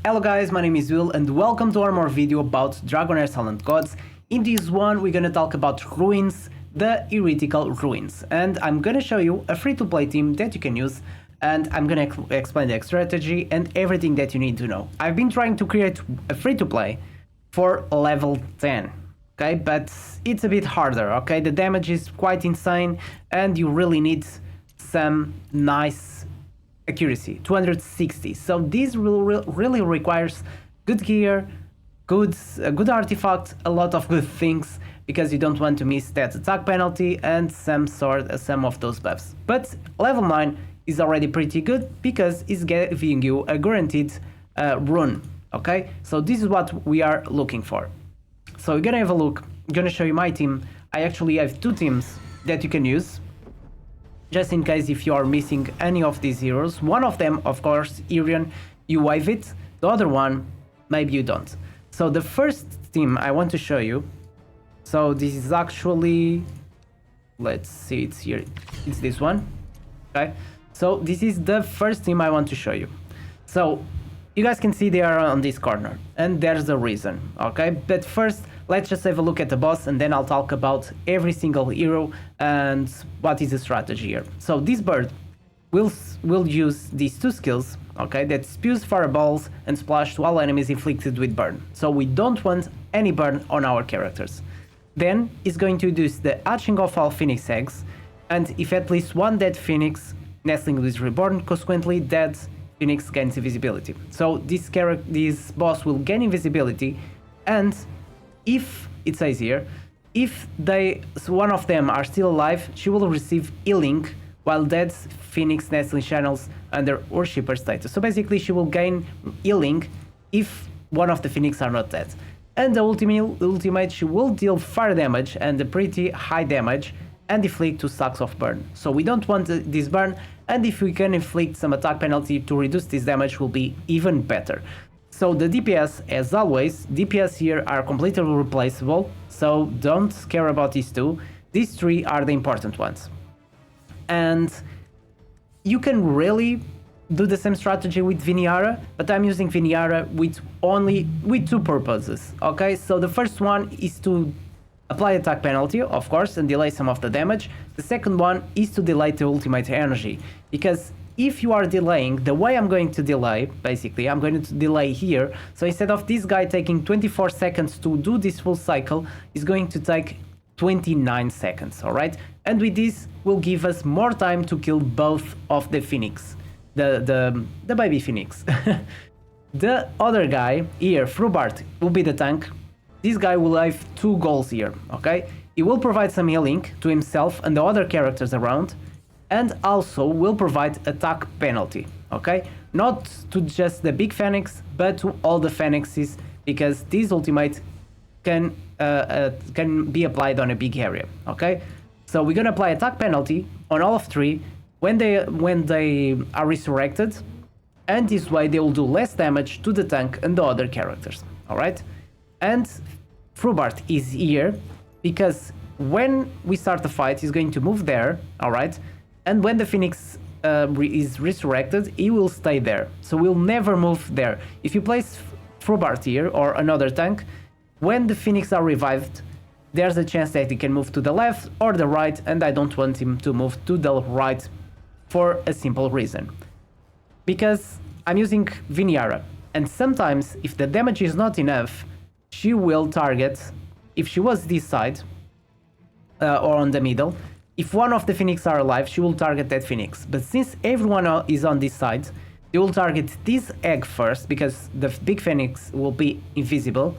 Hello guys, my name is Will and welcome to our more video about Dragonheir Silent Gods. In this one we're gonna talk about Ruins, the Heretical Ruins, and I'm gonna show you a free-to-play team that you can use, and I'm gonna explain the strategy and everything that you need to know. I've been trying to create a free-to-play for level 10, okay, but it's a bit harder, okay? The damage is quite insane and you really need some nice accuracy, 260. So this really requires good gear, good artifact, a lot of good things, because you don't want to miss that attack penalty and some of those buffs. But level 9 is already pretty good because it's giving you a guaranteed rune, okay? So this is what we are looking for. So we're gonna have a look. I'm gonna show you my team. I actually have two teams that you can use, just in case if you are missing any of these heroes. One of them, of course, Irion, you wave it. The other one, maybe you don't. So the first team I want to show you, so this is actually, let's see, it's here, it's this one, okay? So this is the first team I want to show you. So you guys can see they are on this corner, and there's a reason, okay? But first, let's just have a look at the boss, and then I'll talk about every single hero and what is the strategy here. So this bird will use these two skills, okay, that spews fireballs and splash to all enemies inflicted with burn. So we don't want any burn on our characters. Then it's going to use the hatching of all phoenix eggs, and if at least one dead phoenix nestling is reborn, consequently dead phoenix gains invisibility. So this boss will gain invisibility, and if it says here, if one of them are still alive, she will receive healing while dead phoenix nestling channels under worshipper status. So basically she will gain healing if one of the phoenix are not dead. And the ultimate, she will deal fire damage and a pretty high damage and inflict 2 stacks of burn. So we don't want this burn, and if we can inflict some attack penalty to reduce this damage will be even better. So the DPS, as always, DPS here are completely replaceable, so don't care about these two. These three are the important ones. And you can really do the same strategy with Wrymrrow, but I'm using Wrymrrow with two purposes, okay? So the first one is to apply attack penalty, of course, and delay some of the damage. The second one is to delay the ultimate energy, because if you are delaying, the way I'm going to delay, basically, I'm going to delay here. So instead of this guy taking 24 seconds to do this full cycle, it's going to take 29 seconds, all right? And with this, will give us more time to kill both of the phoenix, the baby phoenix. The other guy here, Wrymrrow, will be the tank. This guy will have two goals here, okay? He will provide some healing to himself and the other characters around, and also will provide attack penalty, okay? Not to just the big phoenix, but to all the phoenixes, because this ultimate can be applied on a big area, okay? So we're gonna apply attack penalty on all of three when they are resurrected, and this way they will do less damage to the tank and the other characters, all right? And Wrymrrow is here because when we start the fight, he's going to move there, all right? And when the phoenix is resurrected, he will stay there. So we'll never move there. If you place Wrymrrow here or another tank, when the phoenix are revived, there's a chance that he can move to the left or the right, and I don't want him to move to the right for a simple reason. Because I'm using Wrymrrow, and sometimes if the damage is not enough, she will target, if she was this side or on the middle, if one of the phoenix are alive, she will target that phoenix. But since everyone is on this side, they will target this egg first, because the big phoenix will be invisible,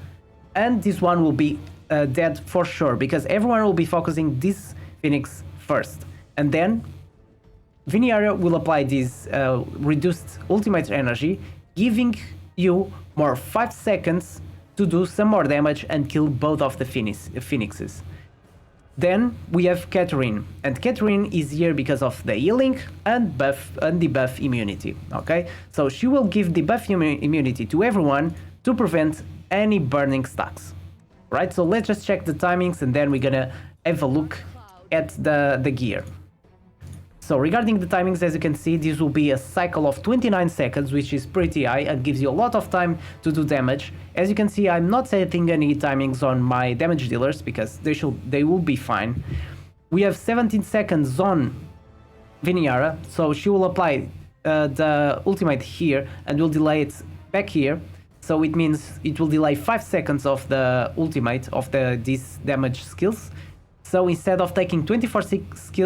and this one will be dead for sure, because everyone will be focusing this phoenix first. And then Wrymrrow will apply this reduced ultimate energy, giving you more 5 seconds to do some more damage and kill both of the phoenixes. Then we have Catherine, and Catherine is here because of the healing and debuff immunity, okay? So she will give debuff immunity to everyone to prevent any burning stacks, right? So let's just check the timings, and then we're gonna have a look at the gear. So regarding the timings, as you can see, this will be a cycle of 29 seconds, which is pretty high and gives you a lot of time to do damage. As you can see, I'm not setting any timings on my damage dealers because they will be fine. We have 17 seconds on Wrymrrow, so she will apply the ultimate here and will delay it back here. So it means it will delay 5 seconds of the ultimate of these damage skills. So instead of taking 24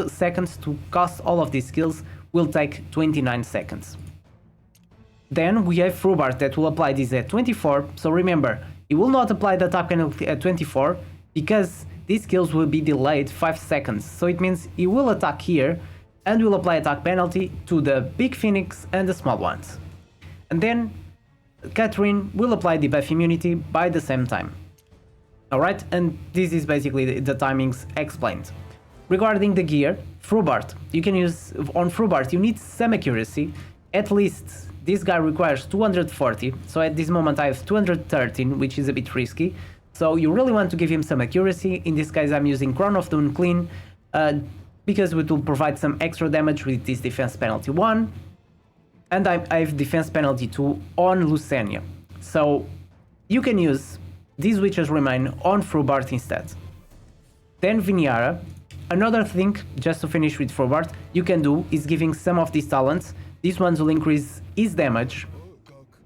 seconds to cast all of these skills, will take 29 seconds. Then we have Wrymrrow that will apply this at 24. So remember, it will not apply the attack penalty at 24 because these skills will be delayed 5 seconds. So it means it will attack here and will apply attack penalty to the big phoenix and the small ones. And then Catherine will apply debuff immunity by the same time. Alright, and this is basically the timings explained. Regarding the gear, Wrymrrow, you can use, on Wrymrrow you need some accuracy, at least this guy requires 240, so at this moment I have 213, which is a bit risky, so you really want to give him some accuracy. In this case I'm using Crown of the Unclean, because it will provide some extra damage with this defense penalty 1, and I have defense penalty 2 on Lucenia, so you can use these witches remain on Wrymrrow instead. Then Wrymrrow, another thing, just to finish with Wrymrrow, you can do is giving some of these talents. These ones will increase his damage,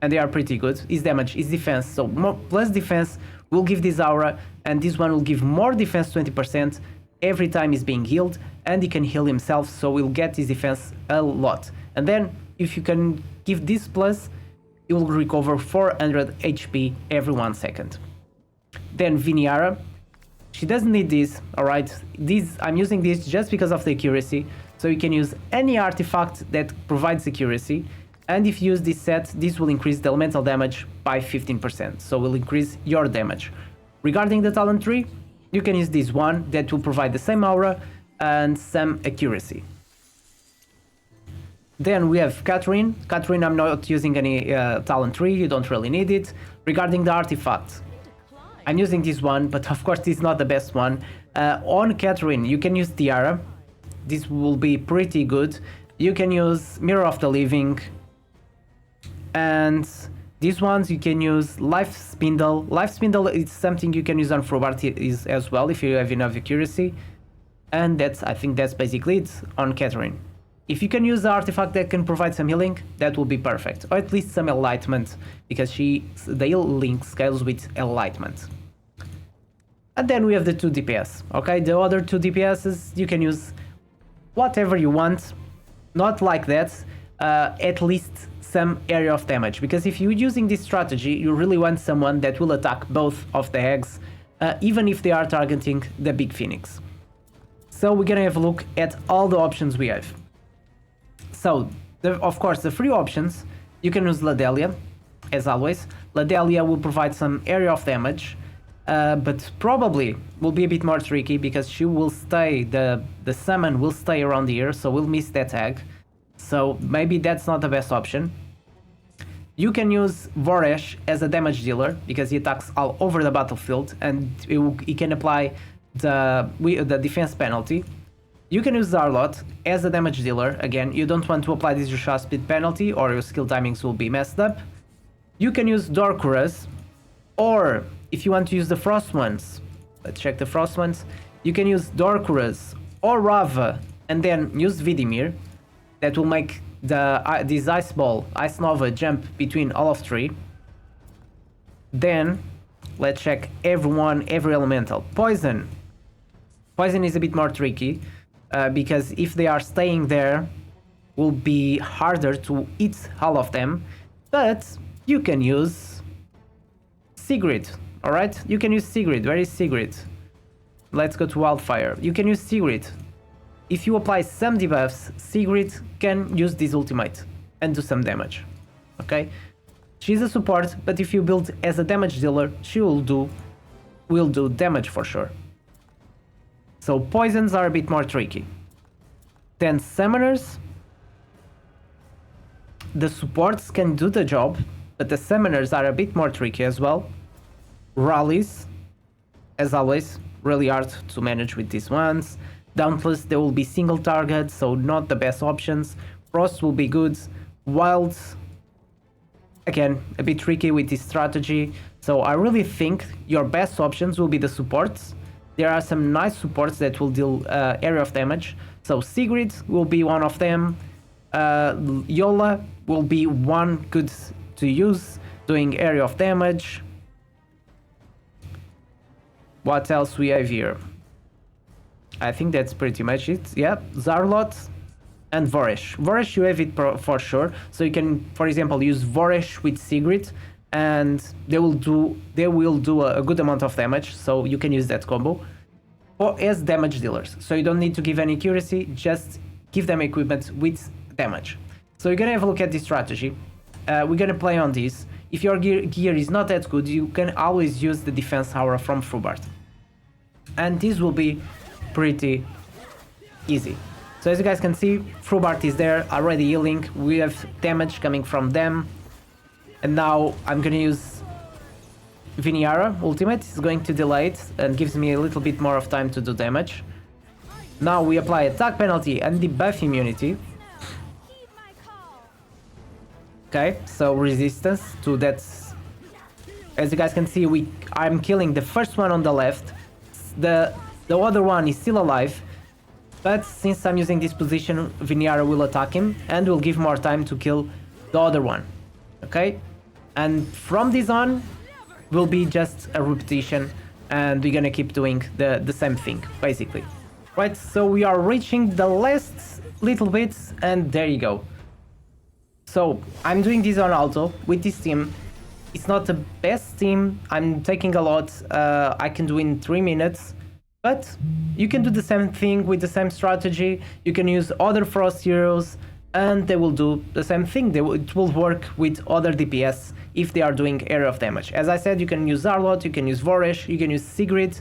and they are pretty good. His damage, his defense, so more, plus defense will give this aura, and this one will give more defense 20% every time he's being healed, and he can heal himself, so we'll get his defense a lot. And then, if you can give this plus, it will recover 400 HP every 1 second. Then Wrymrrow, she doesn't need this, alright? I'm using this just because of the accuracy, so you can use any artifact that provides accuracy, and if you use this set, this will increase the elemental damage by 15%, so will increase your damage. Regarding the talent tree, you can use this one that will provide the same aura and some accuracy. Then we have Catherine. Catherine, I'm not using any talent tree, you don't really need it. Regarding the artifact, I'm using this one, but of course this is not the best one. On Catherine, you can use Tiara. This will be pretty good. You can use Mirror of the Living. And these ones you can use Life Spindle. Life Spindle is something you can use on Wrymrrow as well if you have enough accuracy. And I think that's basically it on Catherine. If you can use the artifact that can provide some healing, that will be perfect. Or at least some enlightenment, because the healing scales with enlightenment. And then we have the 2 DPS, okay? The other 2 DPSs, you can use whatever you want. Not like that, at least some area of damage. Because if you're using this strategy, you really want someone that will attack both of the eggs, even if they are targeting the big phoenix. So we're gonna have a look at all the options we have. So, of course, the free options, you can use Ladelia, as always. Ladelia will provide some area of damage, but probably will be a bit more tricky because she will stay, the summon will stay around here, so we'll miss that tag. So maybe that's not the best option. You can use Voresh as a damage dealer because he attacks all over the battlefield and he can apply the defense penalty. You can use Zarlot as a damage dealer. Again, you don't want to apply this Joshua speed penalty or your skill timings will be messed up. You can use Dorkuras, or if you want to use the Frost ones, let's check the Frost ones. You can use Dorkuras or Rava and then use Vidimir. That will make this Ice Ball, Ice Nova jump between all of 3. Then, let's check every elemental. Poison. Poison is a bit more tricky. Because if they are staying there, will be harder to hit all of them. But you can use Sigrid, alright? You can use Sigrid. Where is Sigrid? Let's go to Wildfire. You can use Sigrid. If you apply some debuffs, Sigrid can use this ultimate and do some damage. Okay? She's a support, but if you build as a damage dealer, she will do damage for sure. So poisons are a bit more tricky. Then summoners. The supports can do the job, but the summoners are a bit more tricky as well. Rallies, as always, really hard to manage with these ones. Dauntless, there will be single target, so not the best options. Frost will be good. Wild, again, a bit tricky with this strategy. So I really think your best options will be the supports. There are some nice supports that will deal area of damage. So Sigrid will be one of them. Yola will be one good to use, doing area of damage. What else we have here? I think that's pretty much it. Yeah, Zarlot and Voresh. Voresh, you have it for sure. So you can, for example, use Voresh with Sigrid, and they will do a good amount of damage. So you can use that combo or as damage dealers. So you don't need to give any accuracy, just give them equipment with damage. So you're gonna have a look at this strategy. We're gonna play on this. If your gear is not that good, you can always use the defense aura from Frubart. And this will be pretty easy. So as you guys can see, Frubart is there already healing. We have damage coming from them. And now I'm gonna use Viniara ultimate. It's going to delay it and gives me a little bit more of time to do damage. Now we apply attack penalty and debuff immunity. Okay, so resistance to that. As you guys can see, I'm killing the first one on the left. The other one is still alive, but since I'm using this position, Viniara will attack him and will give more time to kill the other one. Okay, and from this on will be just a repetition, and we're gonna keep doing the same thing basically. Right, so we are reaching the last little bits, and there you go. So I'm doing this on auto with this team. It's not the best team. I'm taking a lot. I can do in 3 minutes, but you can do the same thing with the same strategy. You can use other Frost heroes, and they will do the same thing. It will work with other DPS if they are doing area of damage. As I said, you can use Zarlot, you can use Voresh, you can use Sigrid,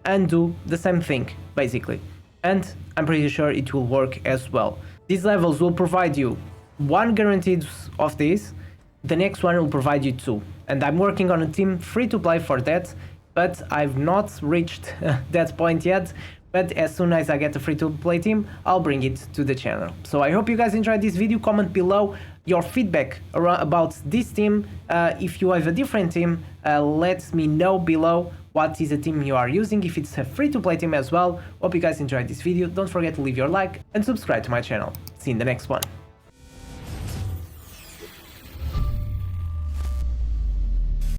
and do the same thing basically. And I'm pretty sure it will work as well. These levels will provide you 1 guaranteed of this. The next one will provide you 2. And I'm working on a team free to play for that, but I've not reached that point yet. But as soon as I get a free to play team, I'll bring it to the channel. So I hope you guys enjoyed this video. Comment below your feedback about this team. If you have a different team, let me know below what is the team you are using, if it's a free to play team as well. Hope you guys enjoyed this video. Don't forget to leave your like and subscribe to my channel. See you in the next one.